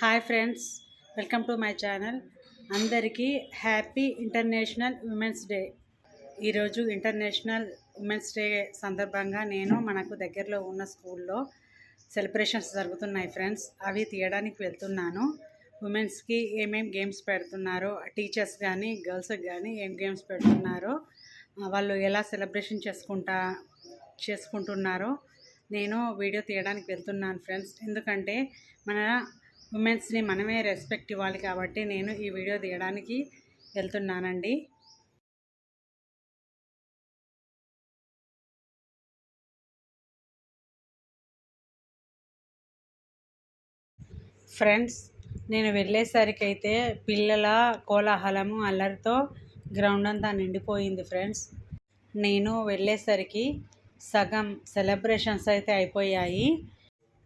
Hi friends, welcome to my channel. అందరికీ happy international women's day. ఈరోజు international women's day సందర్భంగా నేను మనకు దగ్గరలో ఉన్న స్కూల్లో సెలబ్రేషన్స్ జరుగుతున్నాయి ఫ్రెండ్స్. అవి తీయడానికి వెళ్తున్నాను. ఉమెన్స్కి ఏమేమి గేమ్స్ పెడుతున్నారో, టీచర్స్ కానీ గర్ల్స్కి కానీ ఏం గేమ్స్ పెడుతున్నారో, వాళ్ళు ఎలా సెలబ్రేషన్ చేసుకుంటున్నారో నేను వీడియో తీయడానికి వెళ్తున్నాను ఫ్రెండ్స్. ఎందుకంటే మన ఉమెన్స్ని మనమే రెస్పెక్ట్ ఇవ్వాలి కాబట్టి నేను ఈ వీడియో తీయడానికి వెళ్తున్నానండి. ఫ్రెండ్స్, నేను వెళ్ళేసరికి అయితే పిల్లల కోలాహలము అల్లరితో గ్రౌండ్ అంతా నిండిపోయింది ఫ్రెండ్స్. నేను వెళ్ళేసరికి సగం సెలబ్రేషన్స్ అయితే అయిపోయాయి.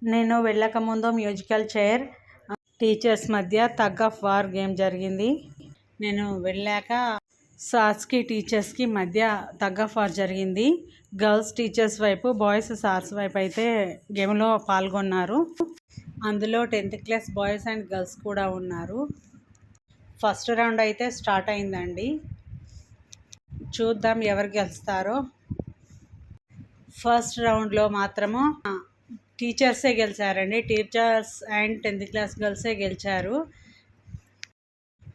నేను వెళ్ళకముందు మ్యూజికల్ చైర్ టీచర్స్ మధ్య టగ్ ఆఫ్ వార్ గేమ్ జరిగింది. నేను వెళ్ళాక సార్స్కి టీచర్స్కి మధ్య టగ్ ఆఫ్ వార్ జరిగింది. గర్ల్స్ టీచర్స్ వైపు, బాయ్స్ సార్స్ వైపు అయితే గేమ్లో పాల్గొన్నారు. అందులో 10th class boys and girls కూడా ఉన్నారు. ఫస్ట్ రౌండ్ అయితే స్టార్ట్ అయిందండి. చూద్దాం ఎవరు గెలుస్తారో. ఫస్ట్ రౌండ్లో మాత్రము టీచర్సే గెలిచారండి. టీచర్స్ అండ్ 10th క్లాస్ గర్ల్సే గెలిచారు.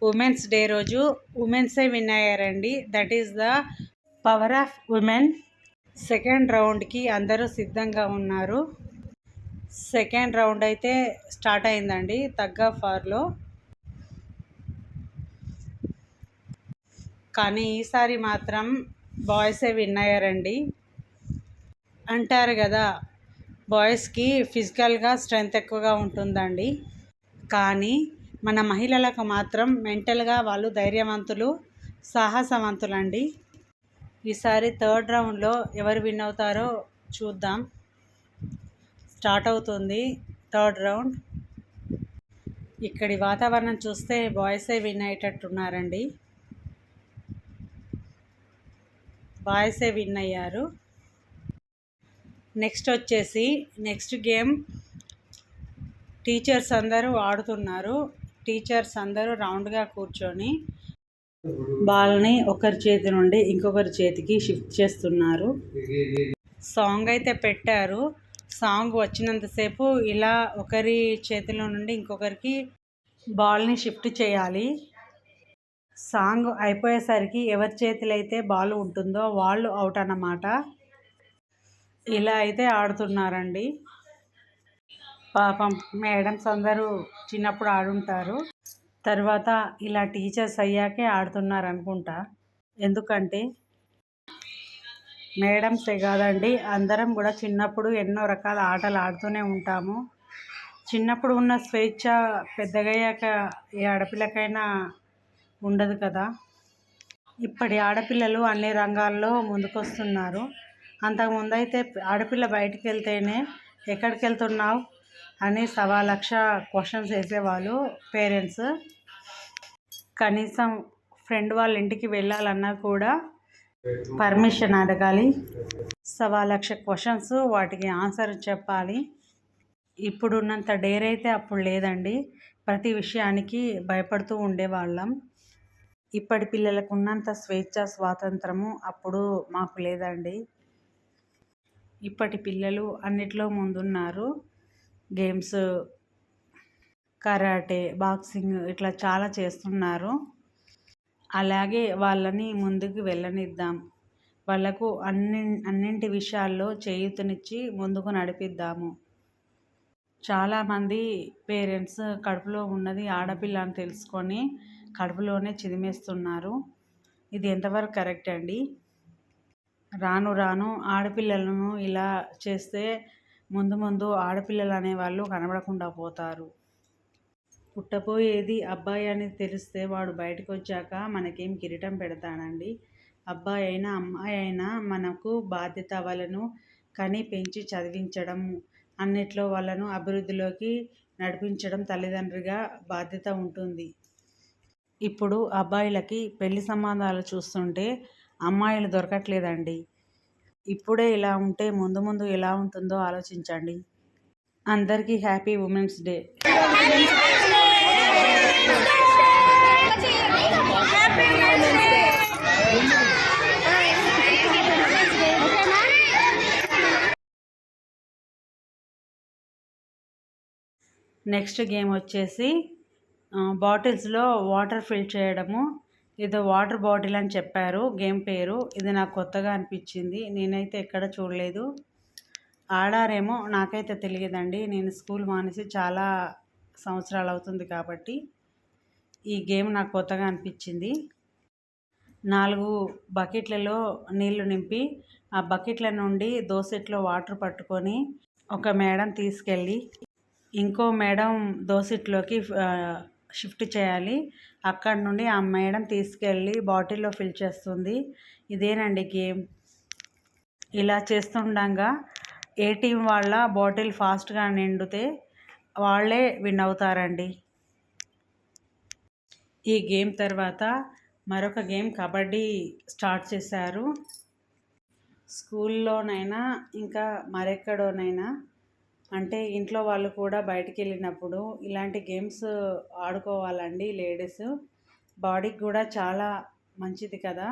ఉమెన్స్ డే రోజు ఉమెన్సే విన్ అయ్యారండి. That is the power of women. Second రౌండ్కి అందరూ సిద్ధంగా ఉన్నారు. సెకండ్ రౌండ్ అయితే స్టార్ట్ అయిందండి టగ్ ఆఫ్ వార్లో. కానీ ఈసారి మాత్రం బాయ్సే విన్ అయ్యారండి. అంటారు కదా, బాయ్స్కి ఫిజికల్గా స్ట్రెంగ్త్ ఎక్కువగా ఉంటుందండి. కానీ మన మహిళలకు మాత్రం మెంటల్గా వాళ్ళు ధైర్యవంతులు, సాహసవంతులండి. ఈసారి థర్డ్ రౌండ్లో ఎవరు విన్ అవుతారో చూద్దాం. స్టార్ట్ అవుతుంది థర్డ్ రౌండ్. ఇక్కడి వాతావరణం చూస్తే బాయ్సే విన్ అయ్యేటట్టున్నారండి. బాయ్సే విన్ అయ్యారు. నెక్స్ట్ గేమ్ టీచర్స్ అందరూ ఆడుతున్నారు. టీచర్స్ అందరూ రౌండ్గా కూర్చొని బాల్ని ఒకరి చేతి నుండి ఇంకొకరి చేతికి షిఫ్ట్ చేస్తున్నారు. సాంగ్ అయితే పెట్టారు. సాంగ్ వచ్చినంతసేపు ఇలా ఒకరి చేతిలో నుండి ఇంకొకరికి బాల్ని షిఫ్ట్ చేయాలి. సాంగ్ అయిపోయేసరికి ఎవరి చేతిలో అయితే బాల్ ఉంటుందో వాళ్ళు అవుట్ అన్నమాట. ఇలా అయితే ఆడుతున్నారండి. పాపం మేడమ్స్ అందరూ చిన్నప్పుడు ఆడుంటారు. తర్వాత ఇలా టీచర్స్ అయ్యాకే ఆడుతున్నారు అనుకుంటా. ఎందుకంటే మేడమ్సే కాదండి, అందరం కూడా చిన్నప్పుడు ఎన్నో రకాల ఆటలు ఆడుతూనే ఉంటాము. చిన్నప్పుడు ఉన్న స్వేచ్ఛ పెద్దగయ్యాక ఏ ఆడపిల్లకైనా ఉండదు కదా. ఇప్పటి ఆడపిల్లలు అన్ని రంగాల్లో ముందుకొస్తున్నారు. అంతకుముందు అయితే ఆడపిల్ల బయటికి వెళ్తేనే ఎక్కడికి వెళ్తున్నావు అని 1,00,000 క్వశ్చన్స్ వేసేవాళ్ళు పేరెంట్స్. కనీసం ఫ్రెండ్ వాళ్ళ ఇంటికి వెళ్ళాలన్నా కూడా పర్మిషన్ అడగాలి. 1,00,000 క్వశ్చన్స్, వాటికి ఆన్సర్ చెప్పాలి. ఇప్పుడున్నంత డేర్ అయితే అప్పుడు లేదండి. ప్రతి విషయానికి భయపడుతూ ఉండేవాళ్ళం. ఇప్పటి పిల్లలకు ఉన్నంత స్వేచ్ఛ, స్వాతంత్రము అప్పుడు మాకు లేదండి. ఇప్పటి పిల్లలు అన్నిట్లో ముందున్నారు. గేమ్స్, కరాటే, బాక్సింగ్ ఇట్లా చాలా చేస్తున్నారు. అలాగే వాళ్ళని ముందుకు వెళ్ళనిద్దాం. వాళ్ళకు అన్నింటి విషయాల్లో చేయూతనిచ్చి ముందుకు నడిపిద్దాము. చాలామంది పేరెంట్స్ కడుపులో ఉన్నది ఆడపిల్ల అని తెలుసుకొని కడుపులోనే చిదిమేస్తున్నారు. ఇది ఎంతవరకు కరెక్ట్ అండి? రాను రాను ఆడపిల్లలను ఇలా చేస్తే ముందు ఆడపిల్లలు అనేవాళ్ళు కనబడకుండా పోతారు. పుట్టబోయేది అబ్బాయి అని తెలిస్తే వాడు బయటకు వచ్చాక మనకేం కిరీటం పెడతాడండి? అబ్బాయి అయినా అమ్మాయి అయినా మనకు బాధ్యత, వాళ్ళను కని పెంచి చదివించడం, అన్నిట్లో వాళ్ళను అభివృద్ధిలోకి నడిపించడం తల్లిదండ్రిగా బాధ్యత ఉంటుంది. ఇప్పుడు అబ్బాయిలకి పెళ్లి సంబంధాలు చూస్తుంటే అమ్మాయిలు దొరకట్లేదండి. ఇప్పుడే ఇలా ఉంటే ముందు ఎలా ఉంటుందో ఆలోచించండి. అందరికీ happy women's day. Next game వచ్చేసి బాటిల్స్లో వాటర్ ఫిల్ చేయడము. ఇది వాటర్ బాటిల్ అని చెప్పారు గేమ్ పేరు. ఇది నాకు కొత్తగా అనిపించింది, నేనైతే ఎక్కడ చూడలేదు. ఆడారేమో నాకైతే తెలియదండి, నేను స్కూల్ మానేసి చాలా సంవత్సరాలు అవుతుంది కాబట్టి ఈ గేమ్ నాకు కొత్తగా అనిపించింది. 4 బకెట్లలో నీళ్లు నింపి ఆ బకెట్ల నుండి దోసెట్లో వాటర్ పట్టుకొని ఒక మేడం తీసుకెళ్ళి ఇంకో మేడం దోసెట్లోకి షిఫ్ట్ చేయాలి. అక్కడ నుండి ఆ మేడం తీసుకెళ్ళి బాటిల్లో ఫిల్ చేస్తుంది. ఇదేనండి గేమ్. ఇలా చేస్తుండగా ఏ టీం వాళ్ళ బాటిల్ ఫాస్ట్గా నిండితే వాళ్ళే విన్ అవుతారండి. ఈ గేమ్ తర్వాత మరొక గేమ్ కబడ్డీ స్టార్ట్ చేశారు. స్కూల్లోనైనా ఇంకా మరెక్కడోనైనా, అంటే ఇంట్లో వాళ్ళు కూడా బయటికి వెళ్ళినప్పుడు ఇలాంటి గేమ్స్ ఆడుకోవాలండి. లేడీస్ బాడీకి కూడా చాలా మంచిది కదా.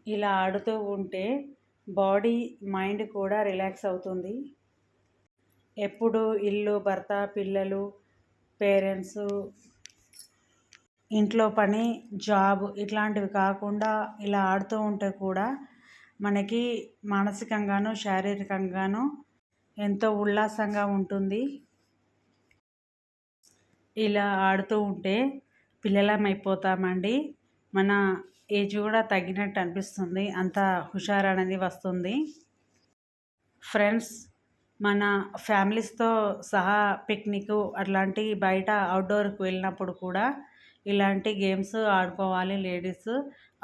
ఇలా ఆడుతూ ఉంటే బాడీ మైండ్ కూడా రిలాక్స్ అవుతుంది. ఎప్పుడు ఇల్లు, భర్త, పిల్లలు, పేరెంట్స్, ఇంట్లో పని, జాబ్ ఇట్లాంటివి కాకుండా ఇలా ఆడుతూ ఉంటే కూడా మనకి మానసికంగాను శారీరకంగాను ఎంతో ఉల్లాసంగా ఉంటుంది. ఇలా ఆడుతూ ఉంటే పిల్లలమైపోతామండి. మన ఏజ్ కూడా తగ్గినట్టు అనిపిస్తుంది, అంత హుషారు అనేది వస్తుంది. ఫ్రెండ్స్, మన ఫ్యామిలీస్తో సహా పిక్నిక్ అట్లాంటి బయట అవుట్డోర్కి వెళ్ళినప్పుడు కూడా ఇలాంటి గేమ్స్ ఆడుకోవాలి లేడీస్.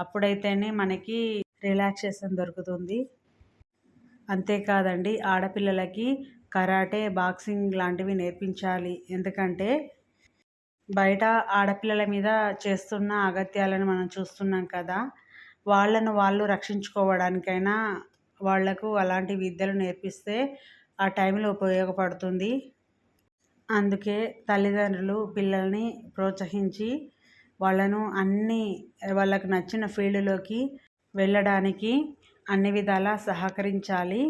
అప్పుడైతేనే మనకి రిలాక్సేషన్ దొరుకుతుంది. అంతేకాదండి, ఆడపిల్లలకి కరాటే, బాక్సింగ్ లాంటివి నేర్పించాలి. ఎందుకంటే బయట ఆడపిల్లల మీద చేస్తున్న అగత్యాలను మనం చూస్తున్నాం కదా. వాళ్ళను వాళ్ళు రక్షించుకోవడానికైనా వాళ్లకు అలాంటి విద్యలు నేర్పిస్తే ఆ టైంలో ఉపయోగపడుతుంది. అందుకే తల్లిదండ్రులు పిల్లల్ని ప్రోత్సహించి వాళ్ళను వాళ్ళకు నచ్చిన ఫీల్డ్లోకి వెళ్ళడానికి అన్ని విధాలా సహకరించాలి.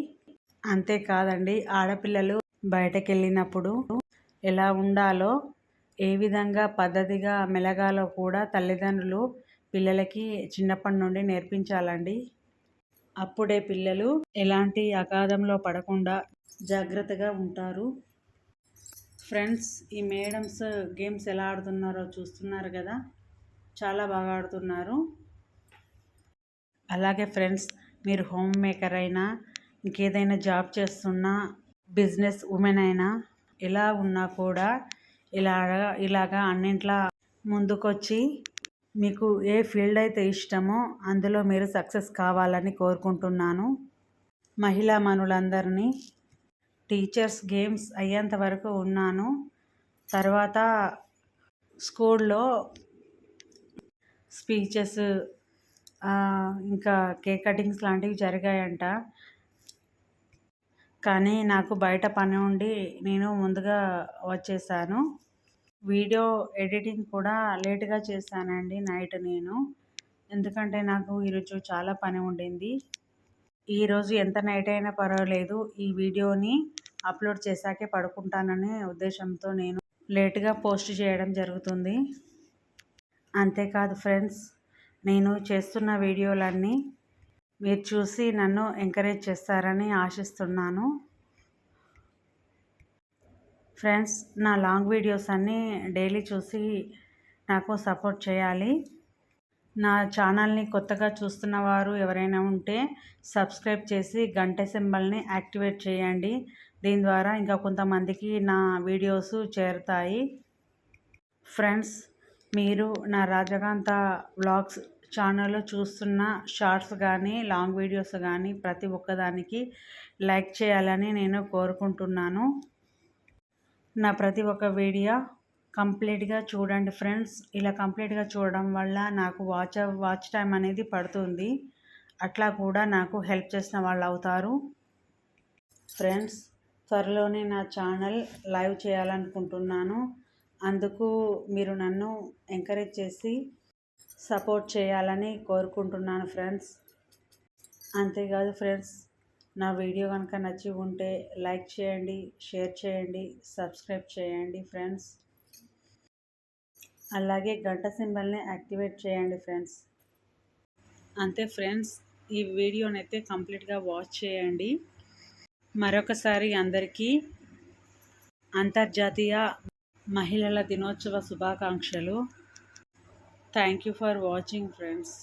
అంతేకాదండి, ఆడపిల్లలు బయటకు వెళ్ళినప్పుడు ఎలా ఉండాలో, ఏ విధంగా పద్ధతిగా మెలగాలో కూడా తల్లిదండ్రులు పిల్లలకి చిన్నప్పటి నుండి నేర్పించాలండి. అప్పుడే పిల్లలు ఎలాంటి అగాధంలో పడకుండా జాగ్రత్తగా ఉంటారు. ఫ్రెండ్స్, ఈ మేడమ్స్ గేమ్స్ ఎలా ఆడుతున్నారో చూస్తున్నారు కదా, చాలా బాగా ఆడుతున్నారు. అలాగే ఫ్రెండ్స్, మీరు హోమ్ మేకర్ అయినా, ఇంకేదైనా జాబ్ చేస్తున్నా, బిజినెస్ ఉమెన్ అయినా, ఎలా ఉన్నా కూడా ఇలాగా అన్నింట్లా ముందుకొచ్చి మీకు ఏ ఫీల్డ్ అయితే ఇష్టమో అందులో మీరు సక్సెస్ కావాలని కోరుకుంటున్నాను. మహిళా మనులందరినీ టీచర్స్ గేమ్స్ అయ్యేంత వరకు ఉన్నాను. తర్వాత స్కూల్లో స్పీచెస్, ఇంకా కేక్ కటింగ్స్ లాంటివి జరిగాయంట. కానీ నాకు బయట పని ఉండి నేను ముందుగా వచ్చేసాను. వీడియో ఎడిటింగ్ కూడా లేట్గా చేశానండి నైట్ నేను. ఎందుకంటే నాకు ఈరోజు చాలా పని ఉండింది. ఈరోజు ఎంత నైట్ అయినా పర్వాలేదు, ఈ వీడియోని అప్లోడ్ చేశాకే పడుకుంటాననే ఉద్దేశంతో నేను లేట్గా పోస్ట్ చేయడం జరుగుతుంది. అంతేకాదు ఫ్రెండ్స్, నేను చేస్తున్న వీడియోలన్నీ మీరు చూసి నన్ను ఎంకరేజ్ చేస్తారని ఆశిస్తున్నాను. ఫ్రెండ్స్, నా లాంగ్ వీడియోస్ అన్నీ డైలీ చూసి నాకు సపోర్ట్ చేయాలి. నా ఛానల్ని కొత్తగా చూస్తున్న వారు ఎవరైనా ఉంటే సబ్స్క్రైబ్ చేసి గంట సింబల్ని యాక్టివేట్ చేయండి. దీని ద్వారా ఇంకా కొంతమందికి నా వీడియోస్ చేరుతాయి. ఫ్రెండ్స్, మీరు నా రాజకాంత వ్లాగ్స్ ఛానల్లో చూస్తున్న షార్ట్స్ కానీ లాంగ్ వీడియోస్ కానీ ప్రతి ఒక్కదానికి లైక్ చేయాలని నేను కోరుకుంటున్నాను. నా ప్రతి ఒక్క వీడియో కంప్లీట్గా చూడండి ఫ్రెండ్స్. ఇలా కంప్లీట్గా చూడడం వల్ల నాకు వాచ్ టైం అనేది పడుతుంది. అట్లా కూడా నాకు హెల్ప్ చేసిన వాళ్ళు అవుతారు. ఫ్రెండ్స్, త్వరలోనే నా ఛానల్ లైవ్ చేయాలనుకుంటున్నాను. అందుకు మీరు నన్ను ఎంకరేజ్ చేసి సపోర్ట్ చేయాలని కోరుకుంటున్నాను ఫ్రెండ్స్. అంతేకాదు ఫ్రెండ్స్, నా వీడియో కనుక నచ్చి ఉంటే లైక్ చేయండి, షేర్ చేయండి, సబ్స్క్రైబ్ చేయండి ఫ్రెండ్స్. అలాగే గంట సింబల్ని యాక్టివేట్ చేయండి ఫ్రెండ్స్. అంతే ఫ్రెండ్స్, ఈ వీడియోనైతే కంప్లీట్గా వాచ్ చేయండి. మరొకసారి అందరికీ అంతర్జాతీయ మహిళల దినోత్సవ శుభాకాంక్షలు. Thank you for watching friends.